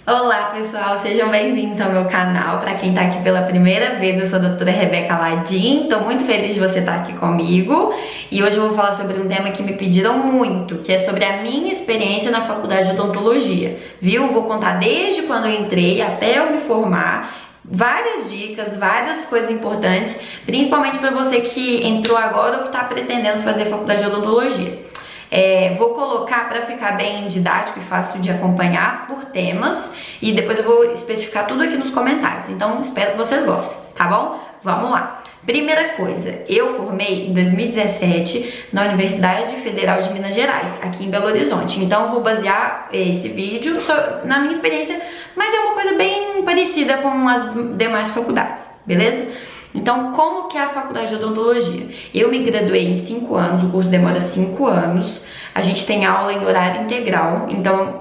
Olá pessoal, sejam bem-vindos ao meu canal. Para quem tá aqui pela primeira vez, eu sou a doutora Rebeca Ladim. Tô muito feliz de você estar aqui comigo. E hoje eu vou falar sobre um tema que me pediram muito, que é sobre a minha experiência na faculdade de odontologia. Viu? Vou contar desde quando eu entrei até eu me formar. Várias dicas, várias coisas importantes, principalmente para você que entrou agora ou que está pretendendo fazer faculdade de odontologia. Vou colocar para ficar bem didático e fácil de acompanhar por temas e depois eu vou especificar tudo aqui nos comentários, então espero que vocês gostem, tá bom? Vamos lá! Primeira coisa, eu formei em 2017 na Universidade Federal de Minas Gerais, aqui em Belo Horizonte, então eu vou basear esse vídeo na minha experiência, mas é uma coisa bem parecida com as demais faculdades, beleza? Então, como que é a faculdade de odontologia? Eu me graduei em 5 anos, o curso demora 5 anos. A gente tem aula em horário integral, então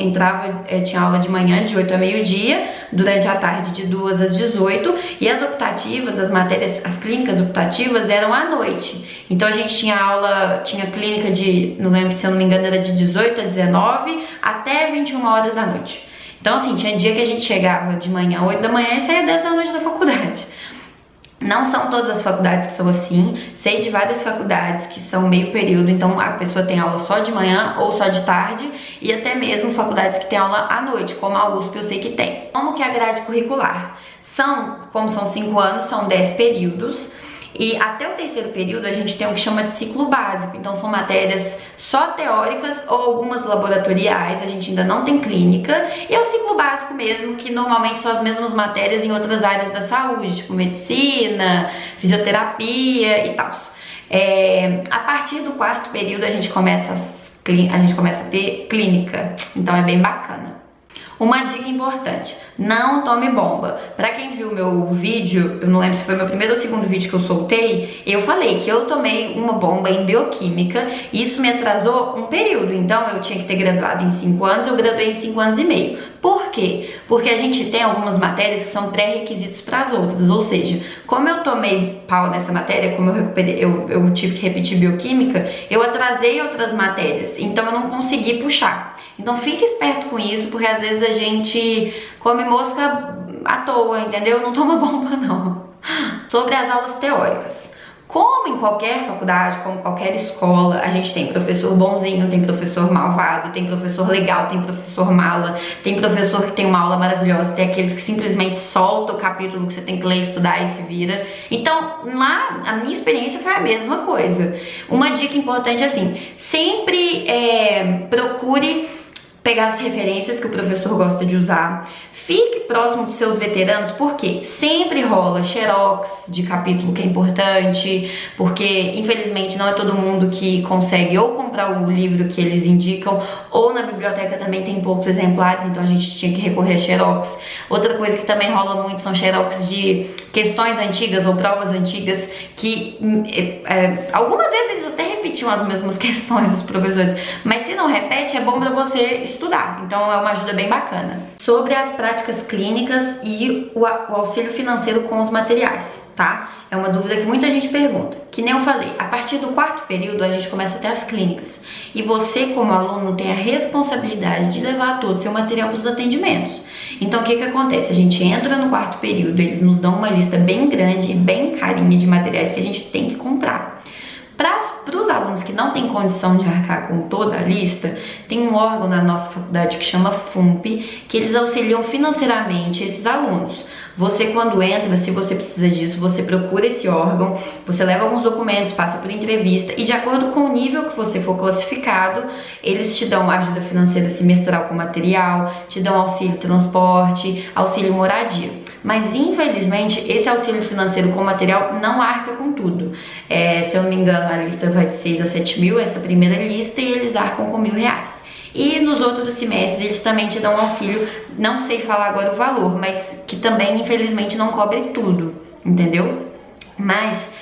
tinha aula de manhã de 8 a meio-dia, durante a tarde de 2 às 18, e as optativas, as matérias, as clínicas optativas eram à noite. Então a gente tinha clínica de, não lembro se eu não me engano, era de 18 a 19 até 21 horas da noite. Então assim, tinha dia que a gente chegava de manhã, 8 da manhã e saía 10 da noite da faculdade. Não são todas as faculdades que são assim, sei de várias faculdades que são meio período, então a pessoa tem aula só de manhã ou só de tarde, e até mesmo faculdades que tem aula à noite, como a USP eu sei que tem. Como que é a grade curricular? Como são 5 anos, são 10 períodos, e até o terceiro período a gente tem o que chama de ciclo básico, então são matérias só teóricas ou algumas laboratoriais, a gente ainda não tem clínica, e é o ciclo básico mesmo, que normalmente são as mesmas matérias em outras áreas da saúde, tipo medicina, fisioterapia e tal. A partir do quarto período a gente começa a ter clínica, então é bem bacana. Uma dica importante, não tome bomba. Pra quem viu meu vídeo, eu não lembro se foi meu primeiro ou segundo vídeo que eu soltei, eu falei que eu tomei uma bomba em bioquímica e isso me atrasou um período. Então eu tinha que ter graduado em 5 anos, eu graduei em 5 anos e meio. Por quê? Porque a gente tem algumas matérias que são pré-requisitos para as outras, ou seja, como eu tomei pau nessa matéria, como eu tive que repetir bioquímica, eu atrasei outras matérias, então eu não consegui puxar. Então fique esperto com isso, porque às vezes a gente come mosca à toa, entendeu? Não toma bomba não. Sobre as aulas teóricas. Como em qualquer faculdade, como em qualquer escola, a gente tem professor bonzinho, tem professor malvado, tem professor legal, tem professor mala, tem professor que tem uma aula maravilhosa, tem aqueles que simplesmente solta o capítulo que você tem que ler, estudar e se vira. Então, lá, a minha experiência foi a mesma coisa. Uma dica importante é assim, sempre procure pegar as referências que o professor gosta de usar, fique próximo de seus veteranos, porque sempre rola xerox de capítulo que é importante, porque infelizmente não é todo mundo que consegue ou comprar o livro que eles indicam, ou na biblioteca também tem poucos exemplares, então a gente tinha que recorrer a xerox. Outra coisa que também rola muito são xerox de questões antigas ou provas antigas, que algumas vezes eles até repetiam as mesmas questões dos professores, mas se não repete é bom pra você estudar, então é uma ajuda bem bacana. Sobre as práticas clínicas e o auxílio financeiro com os materiais, tá? É uma dúvida que muita gente pergunta. Que nem eu falei, a partir do quarto período a gente começa a ter as clínicas. E você, como aluno, tem a responsabilidade de levar todo o seu material para os atendimentos. Então o que acontece? A gente entra no quarto período, eles nos dão uma lista bem grande e bem carinha de materiais que a gente tem que comprar. Para os alunos que não têm condição de arcar com toda a lista, tem um órgão na nossa faculdade que chama FUNP, que eles auxiliam financeiramente esses alunos. Você, quando entra, se você precisa disso, você procura esse órgão, você leva alguns documentos, passa por entrevista e de acordo com o nível que você for classificado, eles te dão ajuda financeira semestral com material, te dão auxílio transporte, auxílio moradia. Mas infelizmente esse auxílio financeiro com material não arca com tudo. Se eu não me engano, a lista vai de 6 a 7 mil, essa primeira lista, e eles arcam com R$1.000. E nos outros semestres eles também te dão auxílio, não sei falar agora o valor, mas que também infelizmente não cobre tudo, entendeu? Mas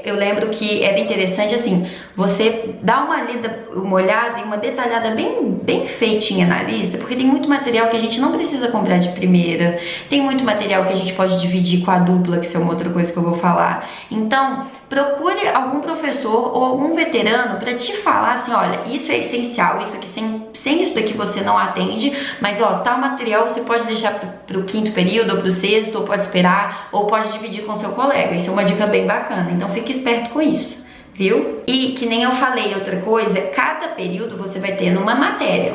eu lembro que era interessante assim, você dá uma olhada e uma detalhada bem feitinha na lista, porque tem muito material que a gente não precisa comprar de primeira, tem muito material que a gente pode dividir com a dupla, que isso é uma outra coisa que eu vou falar. Então, procure algum professor ou algum veterano para te falar assim, olha, isso é essencial, isso aqui sem isso daqui você não atende, mas ó, tal material você pode deixar pro quinto período, ou pro sexto, ou pode esperar, ou pode dividir com seu colega. Isso é uma dica bem bacana, então fique esperto com isso, viu? E que nem eu falei, outra coisa, cada período você vai ter numa matéria,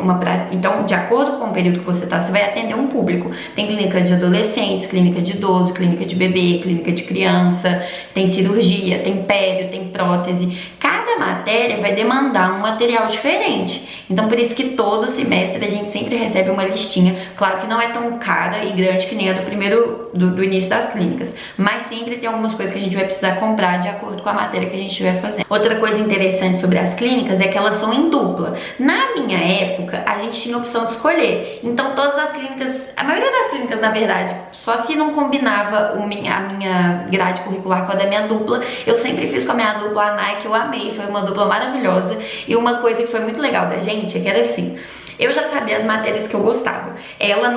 então de acordo com o período que você tá, você vai atender um público. Tem clínica de adolescentes, clínica de idoso, clínica de bebê, clínica de criança, tem cirurgia, tem pério, tem prótese. Cada matéria vai demandar um material diferente. Então por isso que todo semestre a gente sempre recebe uma listinha. Claro que não é tão cara e grande que nem a do início das clínicas, mas sempre tem algumas coisas que a gente vai precisar comprar de acordo com a matéria que a gente estiver fazendo. Outra coisa interessante sobre as clínicas é que elas são em dupla. Na minha época, a gente tinha a opção de escolher. Então todas as clínicas, a maioria das clínicas na verdade, só se não combinava a minha grade curricular com a da minha dupla. Eu sempre fiz com a minha dupla a Nike, eu amei, foi uma dupla maravilhosa. E uma coisa que foi muito legal da gente é que era assim: eu já sabia as matérias que eu gostava, ela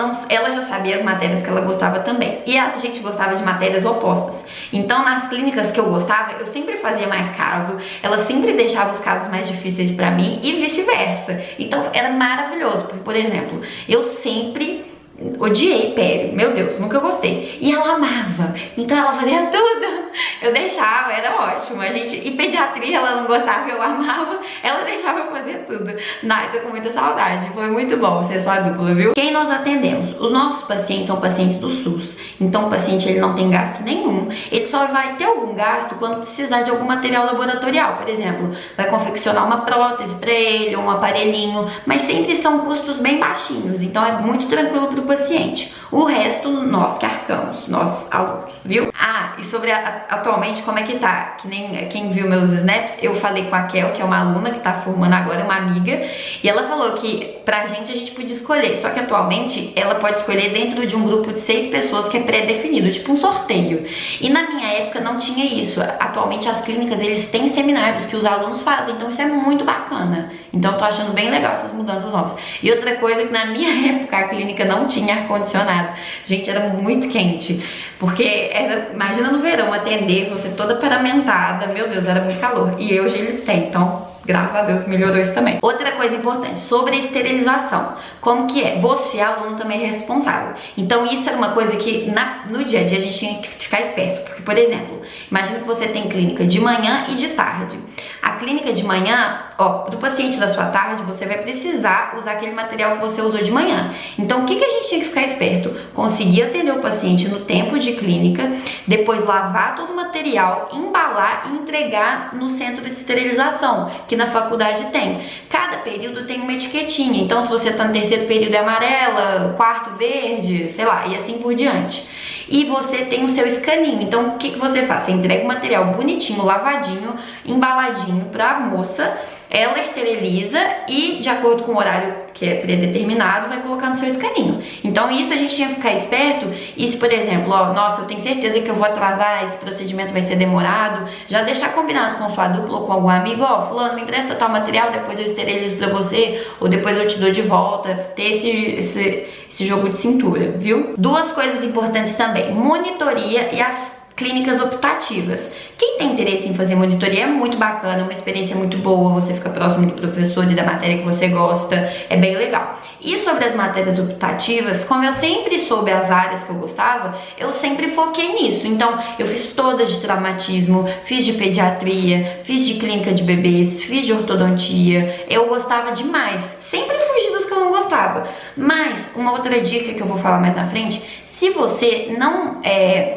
já sabia as matérias que ela gostava também, e a gente gostava de matérias opostas. Então nas clínicas que eu gostava, eu sempre fazia mais caso, ela sempre deixava os casos mais difíceis pra mim e vice-versa. Então era maravilhoso, porque, por exemplo, eu sempre odiei pério, meu Deus, nunca gostei. E ela amava, então ela fazia tudo. Eu deixava, era ótimo. E pediatria ela não gostava, eu amava. Ela deixava eu fazer tudo. Ai, tô com muita saudade, foi muito bom ser sua dupla, viu? Quem nós atendemos? Os nossos pacientes são pacientes do SUS. Então o paciente ele não tem gasto nenhum. Ele só vai ter algum gasto quando precisar de algum material laboratorial. Por exemplo, vai confeccionar uma prótese pra ele, ou um aparelhinho. Mas sempre são custos bem baixinhos, então é muito tranquilo pro paciente. O resto nós que arcamos, nós alunos, viu? Ah, e sobre atualmente como é que tá? Que nem quem viu meus snaps, eu falei com a Kel, que é uma aluna que tá formando agora, uma amiga, e ela falou que pra gente podia escolher, só que atualmente ela pode escolher dentro de um grupo de 6 pessoas que é pré-definido, tipo um sorteio. E na minha época não tinha isso. Atualmente as clínicas, eles têm seminários que os alunos fazem, então isso é muito bacana. Então eu tô achando bem legal essas mudanças novas. E outra coisa que na minha época a clínica não tinha ar-condicionado. Gente, era muito quente, porque imagina no verão atender você toda paramentada, meu Deus, era muito calor. E hoje eles têm, então graças a Deus melhorou isso também. Outra coisa importante, sobre a esterilização. Como que é? Você, aluno, também é responsável. Então isso era uma coisa que no dia a dia a gente tinha que ficar esperto. Porque, por exemplo, imagina que você tem clínica de manhã e de tarde. A clínica de manhã, pro paciente da sua tarde, você vai precisar usar aquele material que você usou de manhã. Então o que a gente tinha que ficar esperto? Conseguir atender o paciente no tempo de clínica, depois lavar todo o material, embalar e entregar no centro de esterilização, que na faculdade tem. Cada período tem uma etiquetinha, então se você tá no terceiro período é amarela, quarto verde, sei lá, e assim por diante. E você tem o seu escaninho, então o que você faz? Você entrega o material bonitinho, lavadinho, embaladinho pra moça, ela esteriliza e, de acordo com o horário que é predeterminado, vai colocar no seu escaninho. Então isso a gente tinha que ficar esperto. E se, por exemplo, nossa, eu tenho certeza que eu vou atrasar, esse procedimento vai ser demorado, já deixar combinado com sua dupla ou com algum amigo, fulano, me empresta tal material, depois eu esterilizo pra você, ou depois eu te dou de volta. Ter esse jogo de cintura, viu? Duas coisas importantes também: monitoria e as clínicas optativas. Quem tem interesse em fazer monitoria é muito bacana, é uma experiência muito boa, você fica próximo do professor e da matéria que você gosta, é bem legal. E sobre as matérias optativas, como eu sempre soube as áreas que eu gostava, eu sempre foquei nisso. Então eu fiz todas de traumatismo, fiz de pediatria, fiz de clínica de bebês, fiz de ortodontia, eu gostava demais. Sempre fugi dos que eu não gostava. Mas uma outra dica que eu vou falar mais na frente: se você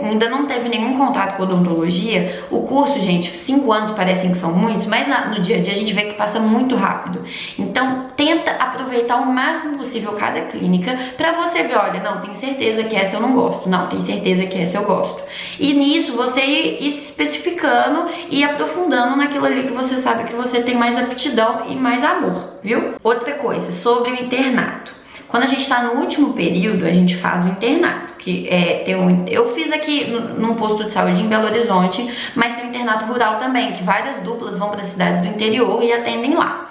ainda não teve nenhum contato com odontologia, o curso, gente, 5 anos parecem que são muitos, mas no dia a dia a gente vê que passa muito rápido. Então tenta aproveitar o máximo possível cada clínica pra você ver, olha, não, tenho certeza que essa eu não gosto, não, tenho certeza que essa eu gosto. E nisso você ir se especificando e aprofundando naquilo ali que você sabe que você tem mais aptidão e mais amor, viu? Outra coisa, sobre o internato. Quando a gente está no último período, a gente faz o internato, que eu fiz aqui num posto de saúde em Belo Horizonte, mas tem um internato rural também, que várias duplas vão para cidades do interior e atendem lá.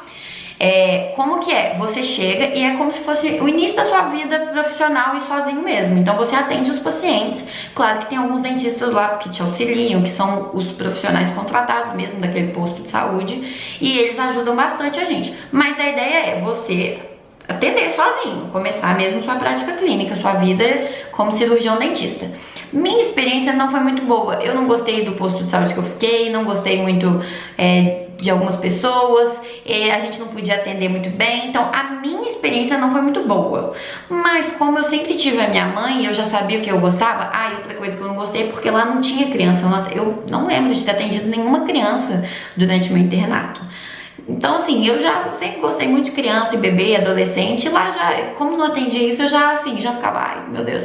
Como que é? Você chega e é como se fosse o início da sua vida profissional e sozinho mesmo. Então você atende os pacientes. Claro que tem alguns dentistas lá que te auxiliam, que são os profissionais contratados mesmo daquele posto de saúde, e eles ajudam bastante a gente. Mas a ideia é você atender sozinho, começar mesmo sua prática clínica, sua vida como cirurgião dentista. Minha experiência não foi muito boa. Eu não gostei do posto de saúde que eu fiquei, não gostei muito de algumas pessoas, a gente não podia atender muito bem, então a minha experiência não foi muito boa. Mas como eu sempre tive a minha mãe, eu já sabia o que eu gostava. E outra coisa que eu não gostei é porque lá não tinha criança, eu não lembro de ter atendido nenhuma criança durante meu internato. Então assim, eu já sempre gostei muito de criança e bebê, adolescente, e lá já, como não atendia isso, eu já ficava, ai meu Deus.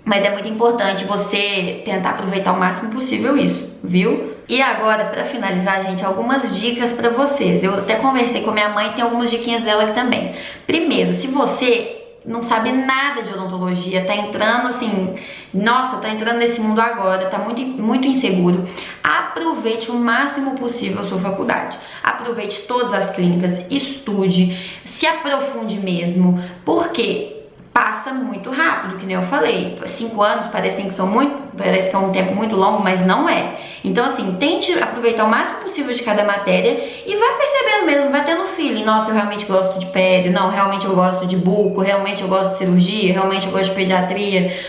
Mas é muito importante você tentar aproveitar o máximo possível isso, viu? E agora, pra finalizar, gente, algumas dicas pra vocês. Eu até conversei com a minha mãe, tem algumas diquinhas dela aqui também. Primeiro, se você não sabe nada de odontologia, tá entrando assim, nossa, tá entrando nesse mundo agora, tá muito inseguro, aproveite o máximo possível a sua faculdade. Aproveite todas as clínicas, estude, se aprofunde mesmo, porque passa muito rápido, que nem eu falei. 5 anos parece que é um tempo muito longo, mas não é. Então assim, tente aproveitar o máximo possível de cada matéria e vai percebendo mesmo, vai tendo feeling. Nossa, eu realmente gosto de pele, não, realmente eu gosto de buco, realmente eu gosto de cirurgia, realmente eu gosto de pediatria.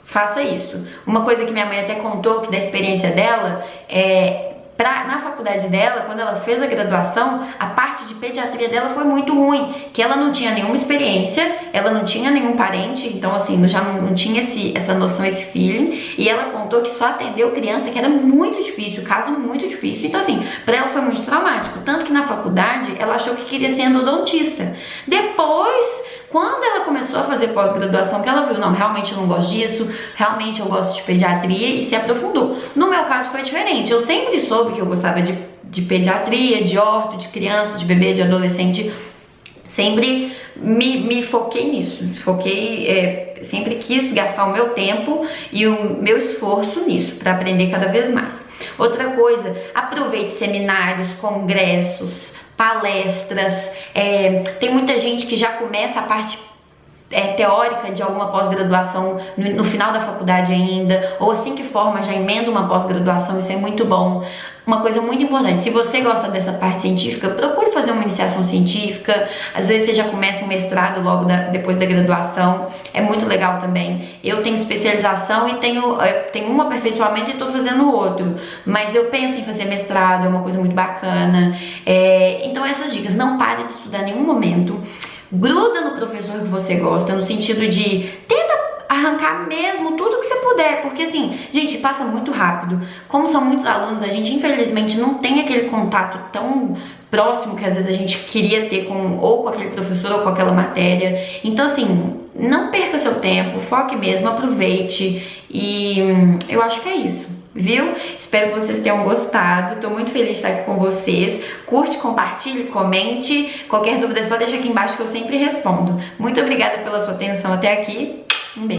Faça isso. Uma coisa que minha mãe até contou, que da experiência dela, na faculdade dela, quando ela fez a graduação, a parte de pediatria dela foi muito ruim, que ela não tinha nenhuma experiência, ela não tinha nenhum parente, então assim, já não tinha essa noção, esse feeling, e ela contou que só atendeu criança, que era muito difícil, caso muito difícil, então assim, pra ela foi muito traumático, tanto que na faculdade ela achou que queria ser endodontista. Depois, quando ela começou a fazer pós-graduação, que ela viu, não, realmente eu não gosto disso, realmente eu gosto de pediatria, e se aprofundou. No meu caso foi diferente, eu sempre soube que eu gostava de pediatria, de orto, de criança, de bebê, de adolescente, sempre me foquei nisso, sempre quis gastar o meu tempo e o meu esforço nisso, para aprender cada vez mais. Outra coisa, aproveite seminários, congressos, palestras, tem muita gente que já começa a parte teórica de alguma pós-graduação no final da faculdade ainda, ou assim que forma já emenda uma pós-graduação, isso é muito bom. Uma coisa muito importante, se você gosta dessa parte científica, procure fazer uma iniciação científica, às vezes você já começa um mestrado logo depois da graduação, é muito legal também. Eu tenho especialização e tenho um aperfeiçoamento e estou fazendo outro, mas eu penso em fazer mestrado, é uma coisa muito bacana. Então essas dicas, não pare de estudar em nenhum momento, gruda no professor que você gosta, no sentido de tenta arrancar mesmo tudo que você puder, porque assim, gente, passa muito rápido. Como são muitos alunos, a gente infelizmente não tem aquele contato tão próximo que às vezes a gente queria ter ou com aquele professor ou com aquela matéria. Então assim, não perca seu tempo, foque mesmo, aproveite, e eu acho que é isso. Viu? Espero que vocês tenham gostado, tô muito feliz de estar aqui com vocês. Curte, compartilhe, comente, qualquer dúvida é só deixa aqui embaixo que eu sempre respondo. Muito obrigada pela sua atenção até aqui.